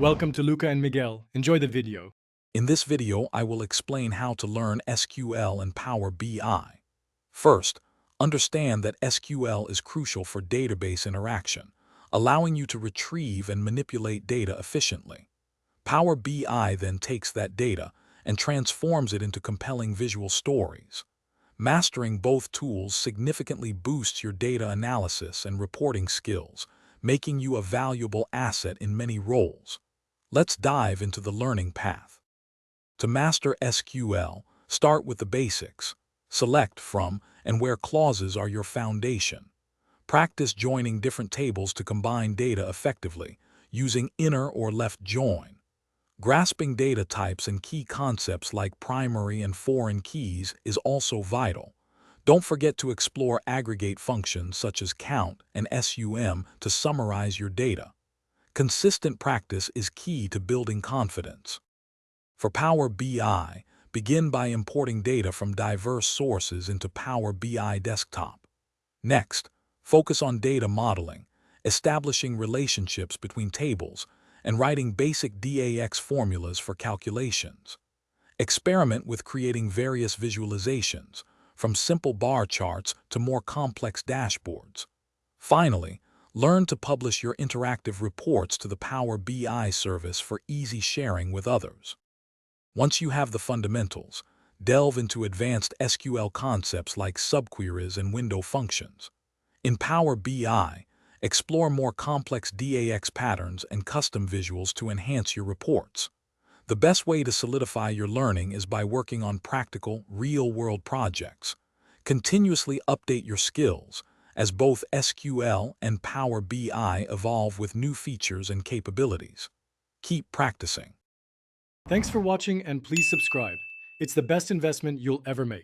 Welcome to Luca and Miguel. Enjoy the video. In this video, I will explain how to learn SQL and Power BI. First, understand that SQL is crucial for database interaction, allowing you to retrieve and manipulate data efficiently. Power BI then takes that data and transforms it into compelling visual stories. Mastering both tools significantly boosts your data analysis and reporting skills, making you a valuable asset in many roles. Let's dive into the learning path. To master SQL, start with the basics. Select from and where clauses are your foundation. Practice joining different tables to combine data effectively, using inner or left join. Grasping data types and key concepts like primary and foreign keys is also vital. Don't forget to explore aggregate functions such as count and sum to summarize your data. Consistent practice is key to building confidence. For Power BI, begin by importing data from diverse sources into Power BI Desktop. Next, focus on data modeling, establishing relationships between tables, and writing basic DAX formulas for calculations. Experiment with creating various visualizations, from simple bar charts to more complex dashboards. Finally, learn to publish your interactive reports to the Power BI service for easy sharing with others. Once you have the fundamentals, delve into advanced SQL concepts like subqueries and window functions. In Power BI, explore more complex DAX patterns and custom visuals to enhance your reports. The best way to solidify your learning is by working on practical, real-world projects. Continuously update your skills, as both SQL and Power BI evolve with new features and capabilities. Keep practicing. Thanks for watching and please subscribe. It's the best investment you'll ever make.